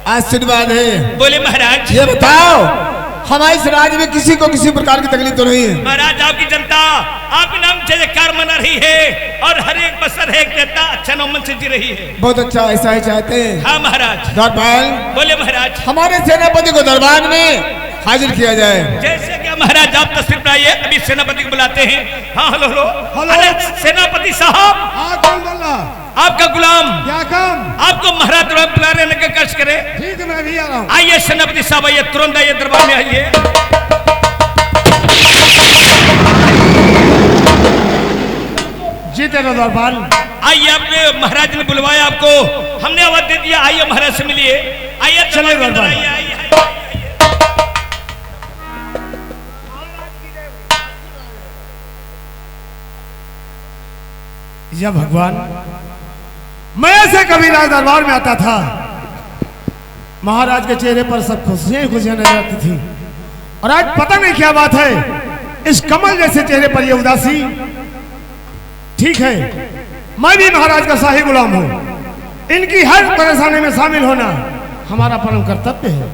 आशीर्वाद है। बोले महाराज। ये बताओ हमारे इस राज्य में किसी को किसी प्रकार की तकलीफ तो नहीं है? महाराज आपकी जनता आपके नाम जयकार मना रही है और हर एक बसर है जनता अच्छा नौमन से जी रही है। बहुत अच्छा, ऐसा ही चाहते हैं। हाँ महाराज। द्वारपाल। बोले महाराज। हमारे सेनापति को दरबार में हाजिर किया जाए। जैसे क्या महाराज आप तस्वीर बनाइए, अभी सेनापति को बुलाते हैं। हाँ हेलो हेलो सेनापति साहब। हाँ कौन बोल रहा? आपका गुलाम। क्या काम? आपको महाराज बुला रहे का कष्ट करे। ठीक है मैं भी आ रहा हूँ। आइए सेनापति साहब आइए, तुरंत आइए दरबार में आइए। जीते रहो दरबार। आइए, आपने महाराज ने बुलवाया आपको, हमने आवाज दे दिया। आइए महाराज से मिलिए। आइए चलिए दरबार। या भगवान, मैं ऐसे कभी राज दरबार में आता था, महाराज के चेहरे पर सब खुशियां खुशियां नजर आती थी, और आज पता नहीं क्या बात है, इस कमल जैसे चेहरे पर ये उदासी। ठीक है, मैं भी महाराज का शाही गुलाम हूं, इनकी हर परेशानी में शामिल होना हमारा परम कर्तव्य है।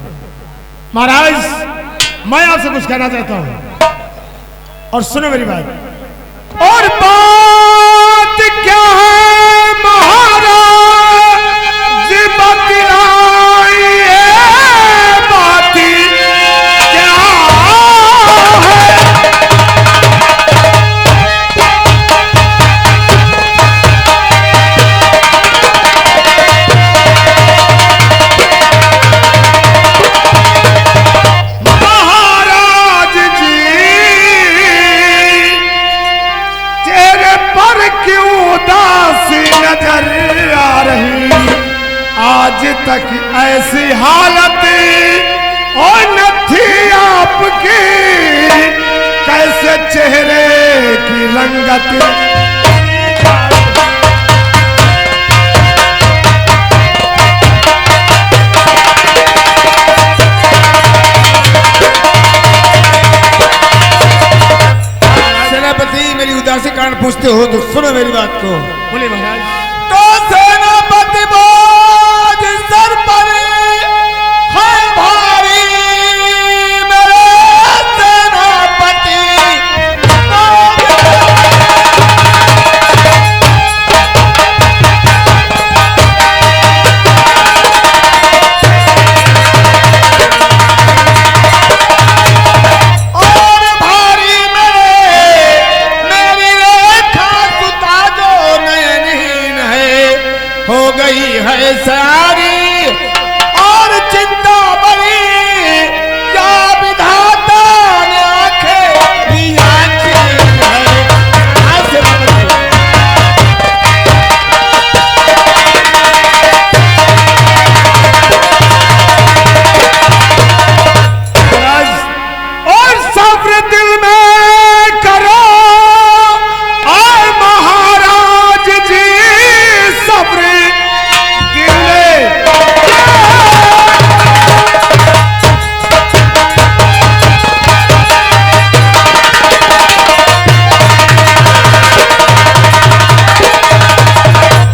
महाराज, मैं आपसे कुछ कहना चाहता हूं, और सुनो मेरी बात। और बात क्या है महाराज बतलाइए, बात क्या है? महाराज जी चेहरे पर क्यों उदासी नजर आ रही? आज तक ऐसी हालत और न थी आपकी, कैसे चेहरे की रंगत। सेनापति मेरी उदासी कारण पूछते हो तो सुनो मेरी बात को। बोले महाराज। तो सेनापति बोझ सर पर है भारी, मेरे सेनापति और भारी मेरी रेखा सुता जो नयनहीन है, हो गई है सारी और चिंता बड़ी, क्या विधाता ने आंखें लिया चीन है। और सब्र दिल में करो, और महाराज जी सब्र दिल में।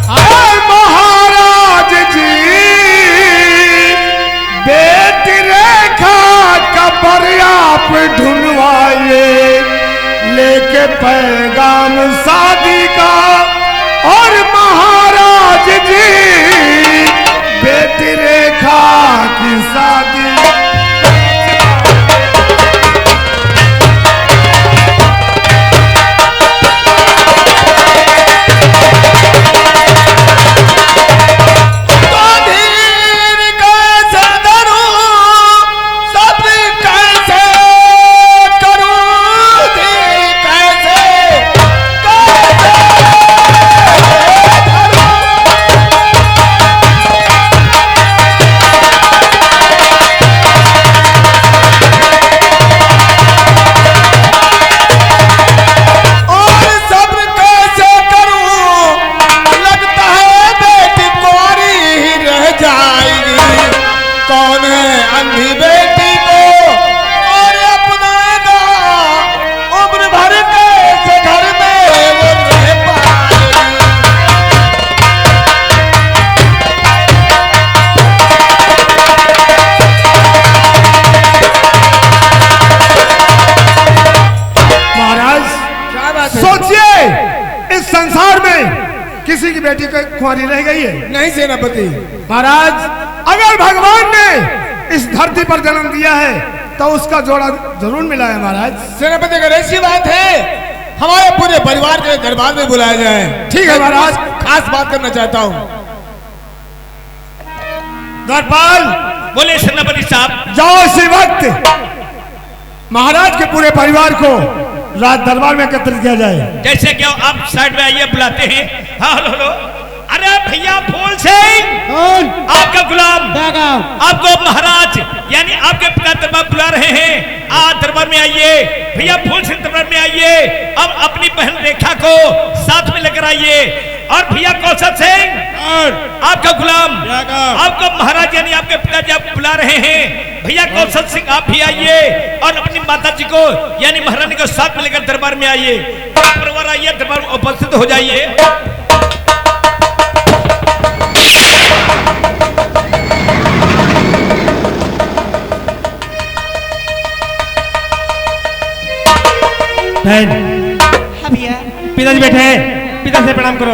और महाराज जी बेटी रेखा कबर आप ढूंढवाइए, लेके पैगाम शादी का। और महाराज जी बेटी रेखा की शादी। तो धीर कैसे धरूं, सब्र कैसे करूं, धीर कैसे धरूं। कुंवारी रह गई है? नहीं सेनापति। महाराज, अगर भगवान ने इस धरती पर जन्म दिया है तो उसका जोड़ा जरूर मिला है महाराज। सेनापति अगर ऐसी बात है हमारे पूरे परिवार के दरबार में बुलाया जाए। ठीक है महाराज। खास बात करना चाहता हूँ। द्वारपाल, बोले सेनापति साहब। जाओ इसी वक्त महाराज के पूरे परिवार को राज दरबार में एकत्रित किया जाए। जैसे क्या आप साइड में आइए, बुलाते हैं। हाँ, हेलो हेलो। अरे भैया फूल सिंह, आपका गुलाम आपको महाराज यानी आपके पिता दरबार बुला रहे हैं। आज दरबार में आइए भैया, फूल सिंह दरबार में आइए। अब अपनी बहन रेखा को साथ में लेकर आइए। और भैया कौशल सिंह, आपका गुलाम आपको महाराज यानी आपके पिताजी आपको बुला रहे हैं। भैया कौशल सिंह आप भी आइए और अपनी माता जी को यानी महारानी को साथ में लेकर दरबार में आइए। परिवार आइए, दरबार में उपस्थित हो जाइए। बहन, हाँ भैया। पिताजी बैठे हैं, पिता से प्रणाम करो।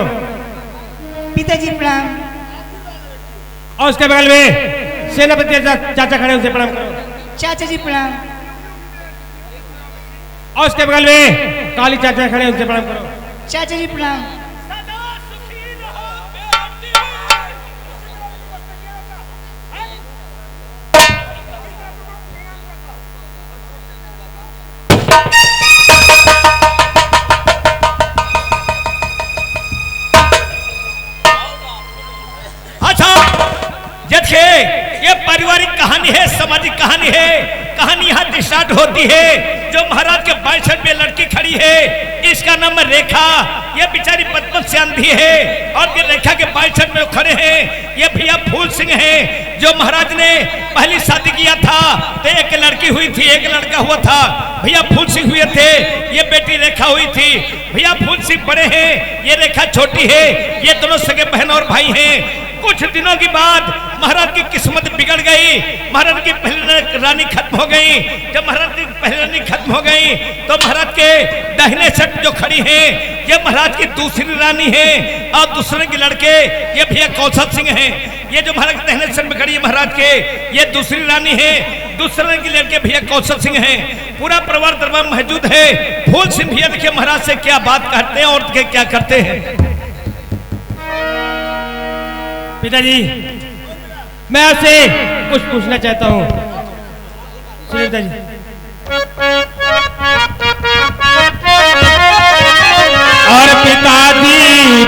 पिताजी प्रणाम। और उसके बगल में सेनापति चाचा खड़े, उनसे प्रणाम करो। चाचा जी प्रणाम। और उसके बगल में काली चाचा खड़े, उनसे प्रणाम करो। चाचा जी प्रणाम। ये पारिवारिक कहानी है, सामाजिक कहानी है। कहानी यहाँ से स्टार्ट होती है। जो महाराज के बाएं साइड में लड़की खड़ी है, इसका नाम है रेखा। ये बेचारी बचपन से अंधी है। और ये रेखा के बाएं साइड में खड़े हैं, ये भैया फूल सिंह हैं। जो महाराज ने पहली शादी किया था तो एक लड़की हुई थी, एक लड़का हुआ था। भैया फूल सिंह हुए थे, ये बेटी रेखा हुई थी। भैया फूल सिंह बड़े हैं, ये रेखा छोटी है। ये दोनों सगे बहन और भाई हैं। कुछ दिनों के बाद महाराज की किस्मत बिगड़ गई। महाराज की पहली रानी खत्म हो गई। जब महाराज की पहली रानी खत्म हो गई तो महाराज के दाहिने साइड जो खड़ी है ये महाराज की दूसरी रानी है। और दूसरे के लड़के ये भैया कौशल सिंह हैं। ये जो महाराज के दाहिने साइड में खड़ी है महाराज के, ये दूसरी रानी है। दूसरे के लड़के भैया कौशल सिंह हैं। पूरा परिवार दरबार मौजूद है। फूल सिंह भैया देखिए महाराज से क्या बात करते हैं और क्या करते हैं। पिताजी, मैं आपसे कुछ पूछना चाहता हूँ। सुनिए पिताजी। और पिताजी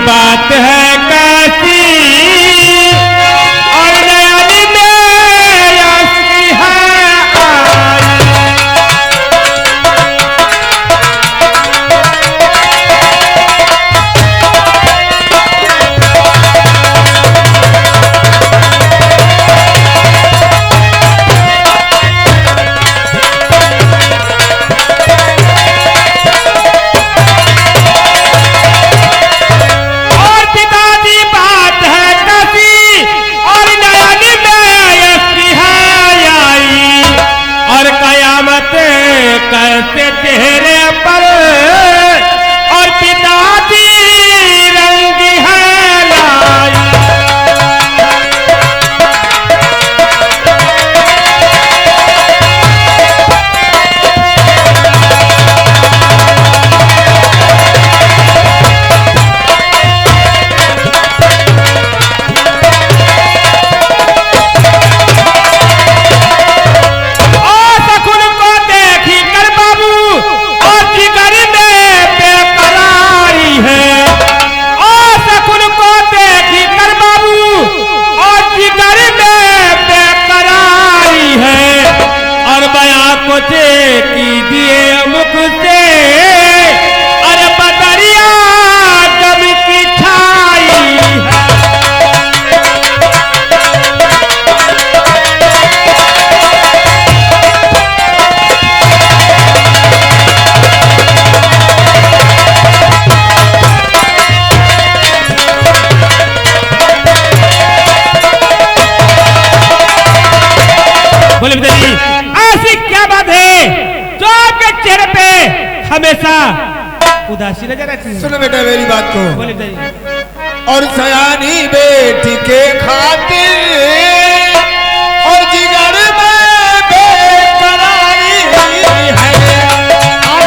बात है कैसी, और नयनी में ऐसी है कैसे चेहरे पर, और पिताजी रंग है लाई। कीजिए मुख से, अरे बदरिया जब की छाई बोले पिताजी, ऐसी क्या बात है जो आपके चेहरे पे हमेशा उदासी नजर आती है? सुनो बेटा मेरी बात को। बोले पिताजी। और सयानी बेटी के खातिर और जिगर में बेकरारी है। हाँ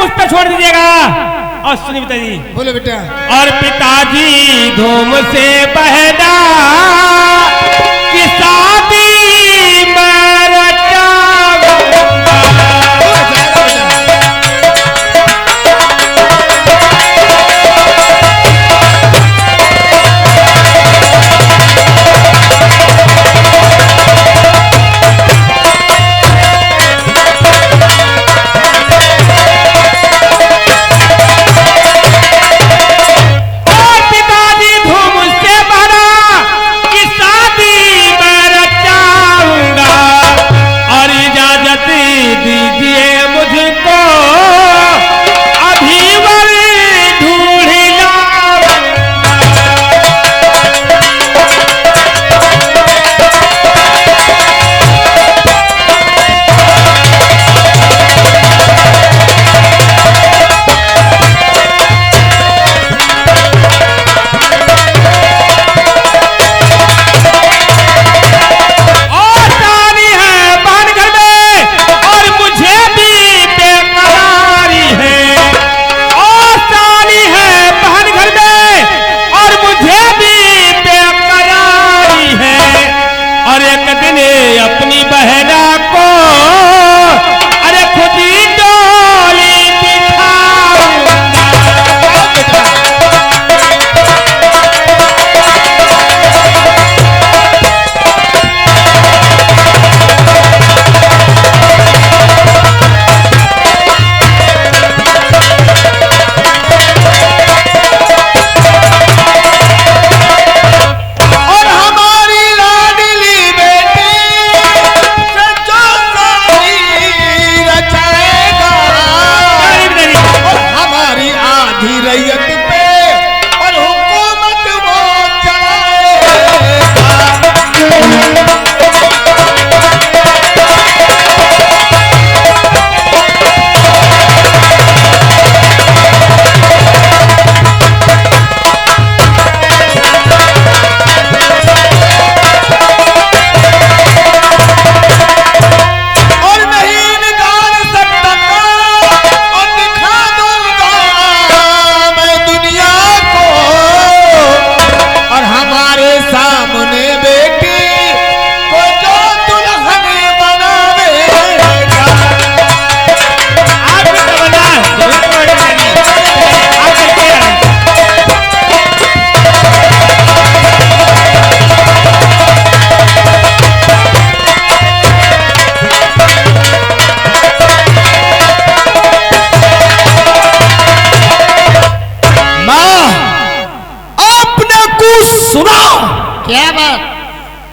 बेटा, छोड़ दीजिएगा। और सुनिए पिताजी। बोले बेटा। और पिताजी धूम से बहना कि शादी में रचाऊंगा।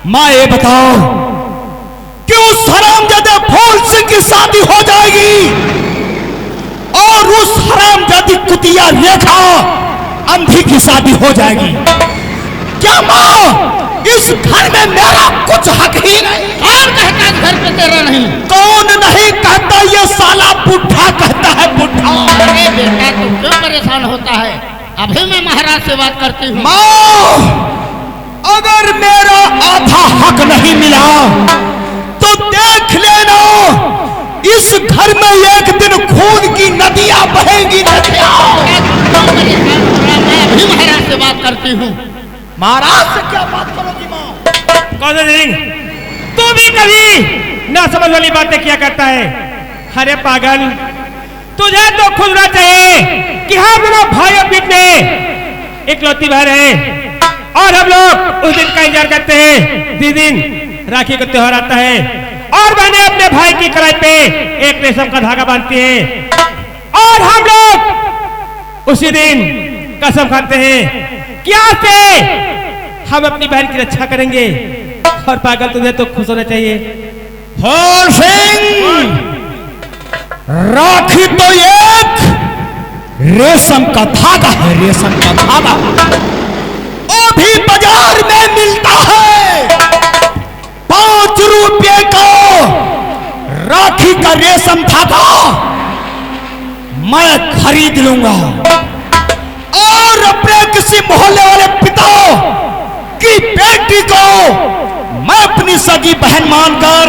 माँ ये बताओ कि उस हरामजादे फूल सिंह की शादी हो जाएगी और और उस हरामजादी कुतिया रेखा अंधी की शादी हो जाएगी। क्या माँ इस घर में मेरा कुछ हक ही नहीं? कौन कहता है घर पे तेरा नहीं? कौन नहीं कहता, ये साला बुढ़ा कहता है, बुढ़ा। अरे बेटा तू क्यों परेशान होता है? अभी मैं महाराज से बात करती हूँ। माँ अगर मेरा आधा हक नहीं मिला तो देख लेना इस घर में एक दिन खून की नदियां बहेंगी, नदियां। मैं अभी महाराज से बात करती हूँ। महाराज से क्या बात करोगी माँ? कौन सिंह, तू भी कभी ना समझ वाली बातें किया करता है। अरे पागल, तुझे तो खुद होना चाहिए कि हम दोनों भाइयों के बीच में इकलौती बहन है और हम लोग उस दिन का इंतजार करते हैं जिस दिन राखी का त्योहार आता है और बहनें अपने भाई की कलाई पे एक रेशम का धागा बांधती हैं और हम लोग उसी दिन कसम खाते हैं कि आज से हम अपनी बहन की रक्षा करेंगे। और पागल, तुझे तो खुश होना चाहिए। होर सिंह, राखी तो एक रेशम का धागा है, रेशम का धागा। वो भी बाजार में मिलता है 5 रुपये का राखी का रेशम धागा। मैं खरीद लूंगा और अपने किसी मोहल्ले वाले पिता की बेटी को मैं अपनी सगी बहन मानकर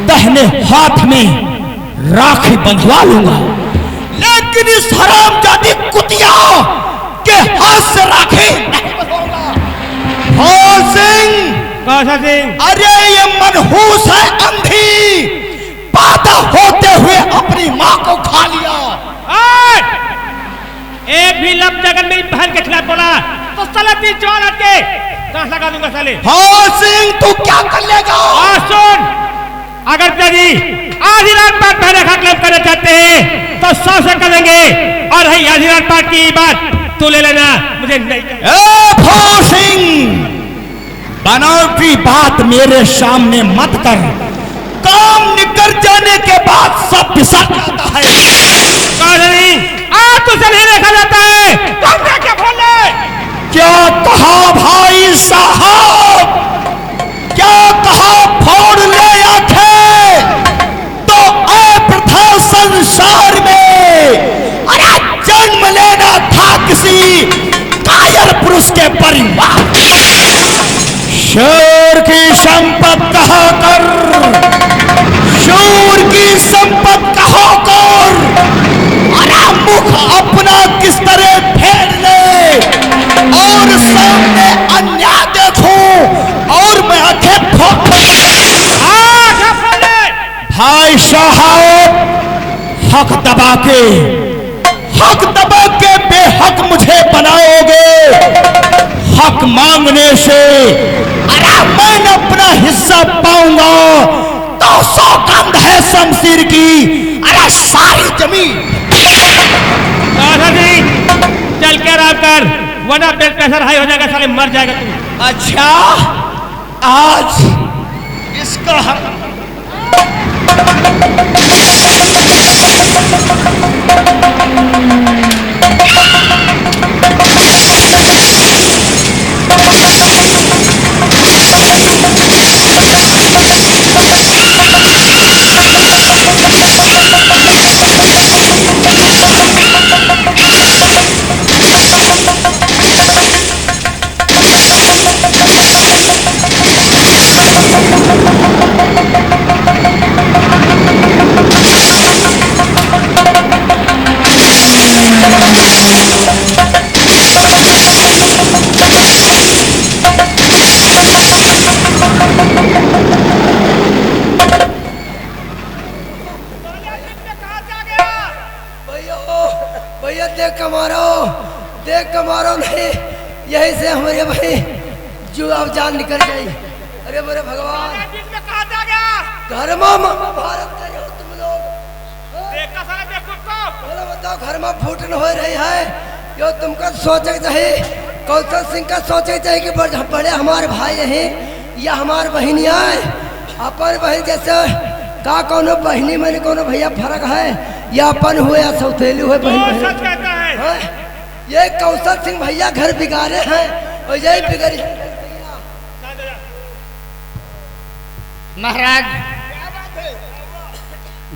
दाहिने हाथ में राखी बंधवा लूंगा। लेकिन इस हरामजादी कुतिया के हाथ से राखी नहीं बंधवाऊंगा। होर सिंह, कौन सा सिंह? अरे ये मनहूस है, अंधी, पैदा होते हुए अपनी माँ को खा लिया। एक भी लफ्ज अगर मेरी बहन के खिलाफ बोला तो साला 3 जवान के गांठ लगा दूंगा साले। होर सिंह, तू क्या कर लेगा? सुन, अगर पिताजी आधी रात बात पहले खा क्लेम करना चाहते हैं तो 100 से करेंगे और रही आधी रात बात की बात तू ले लेना, मुझे नहीं। होर सिंह, बनावटी बात मेरे सामने मत कर। काम निकल जाने के बाद सब पिसक जाता है। आज तुझे नहीं देखा जाता है, तुमने क्या बोले? क्या कहा भाई साहब? क्या कहा? फोड़ ले आंखें तो प्रथा संसार में अरे जन्म लेना था किसी कायर पुरुष के परिवार। शेर की संपत्ति कहा कर, शूर की संपत्ति कहा कर। अरे मुख अपना किस तरह फेर ले और सामने अन्याय देखूं और मैं आंखें फोड़। भाई साहब, हक दबा के बेहक मुझे बनाओगे। हक मांगने से अरे मैं न अपना हिस्सा पाऊंगा तो सौगंध है शमशीर की अरे सारी जमीन। चल के आराम कर वरना ब्लड प्रेशर हाई हो जाएगा, साले मर जाएगा तू। अच्छा, आज इसका हक देख कमारो नहीं, यही से हमारे भाई जो अब जान निकल गई। अरे मेरे भगवान, घर में महाभारत करे हो तुम लोग। बोलो बताओ, घर में फूटन हो रही है यो तुमको सोचे चाहिए। कौशल सिंह का सोचे चाहिए कि बड़े हमारे भाई हैं या हमारे बहनियाँ अपन बहन जैसे का कोनो बहनी में कोनो भैया फर्क है। या अपन हुए या सौतेली हुए बहन तो बहन सच कहता है। हाँ, ये कौशल सिंह भैया घर बिगाड़े हैं और यही बिगड़ी महाराज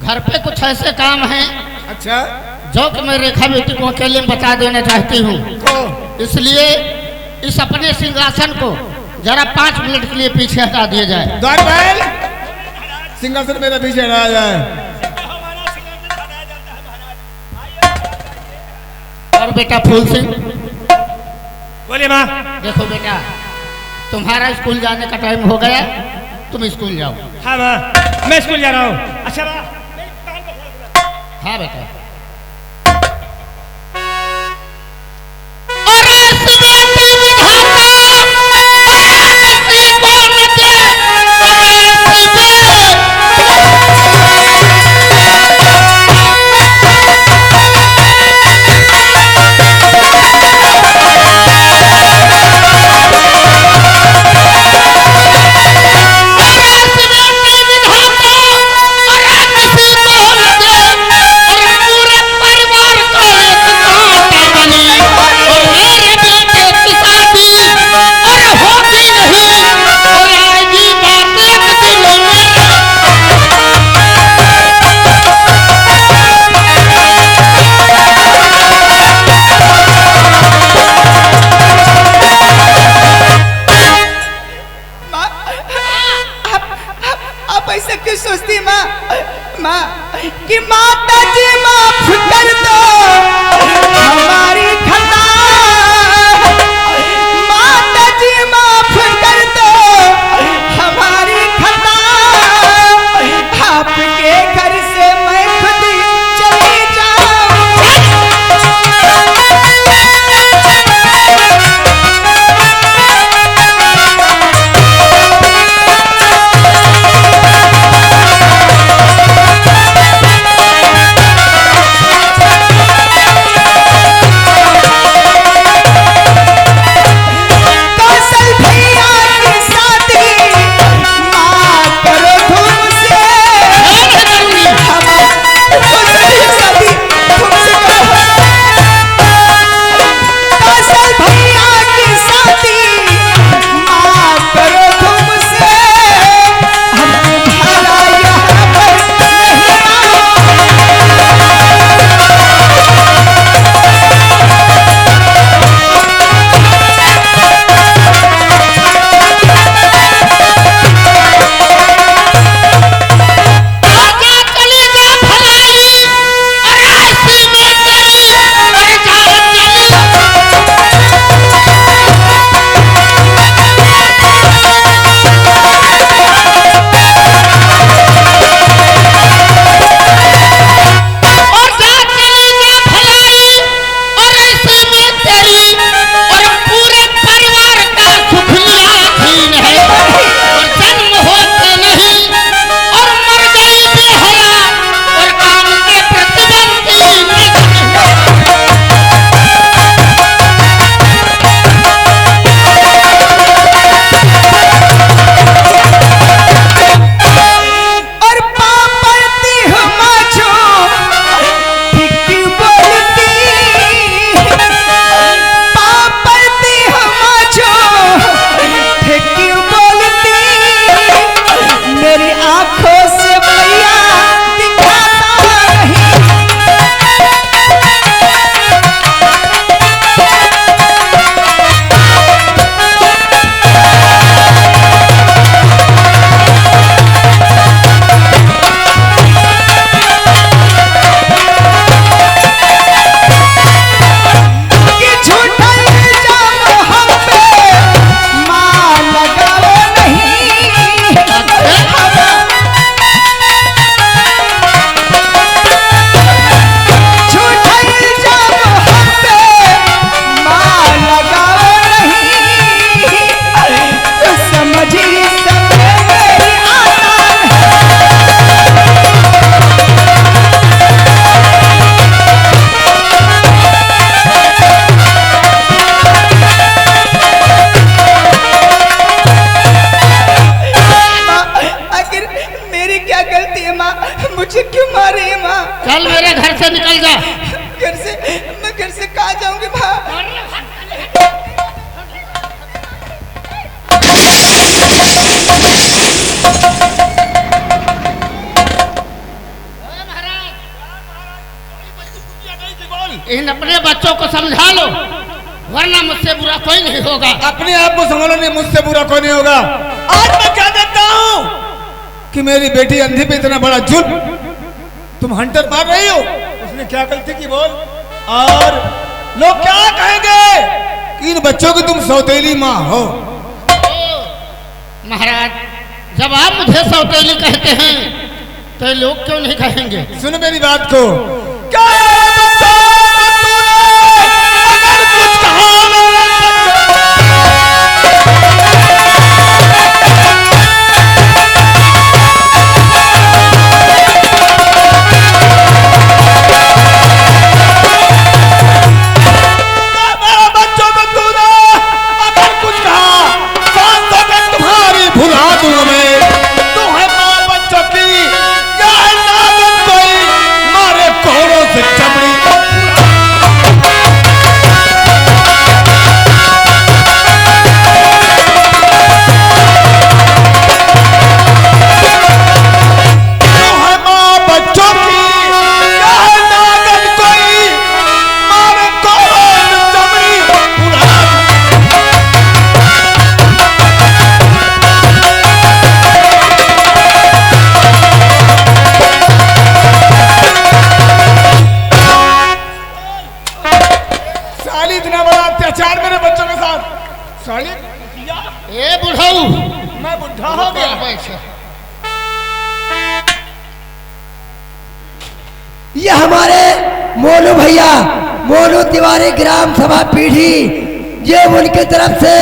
घर पे कुछ ऐसे काम हैं अच्छा जो कि मैं रेखा बेटी को अकेले में बता देना चाहती हूँ, इसलिए इस अपने सिंहासन को जरा 5 मिनट के लिए पीछे हटा दिया जाए। द्वारपाल सिंहासन मेरा पीछे हटाया जाए। और बेटा फूल सिंह, बोले माँ। देखो बेटा, तुम्हारा स्कूल जाने का टाइम हो गया, तुम स्कूल जाओ। हाँ माँ, मैं स्कूल जा रहा हूँ। अच्छा माँ, हाँ बेटा। कि माता जी माफ कर दो हमारी खता, माता जी माफ कर दो हमारी खता, आपके घर से मैं खुद चली जा। घर से मैं घर से कहाँ जाऊंगी माँ? इन अपने बच्चों को समझा लो, वरना मुझसे बुरा कोई नहीं होगा। अपने आप को संभालो, नहीं मुझसे बुरा कोई नहीं होगा। आज मैं क्या देखता हूँ कि मेरी बेटी अंधी पे इतना बड़ा जुल्म, तुम हंटर मार रही हो। उसने क्या गलती की बोल? और लोग क्या कहेंगे कि इन बच्चों की तुम सौतेली माँ हो। महाराज, जब आप मुझे सौतेली कहते हैं तो लोग क्यों नहीं कहेंगे? सुनो मेरी बात को। क्या मैं बुढ़ा हो गया? ये हमारे मोनू भैया, मोनू तिवारी ग्राम सभा पीढ़ी, ये उनकी तरफ से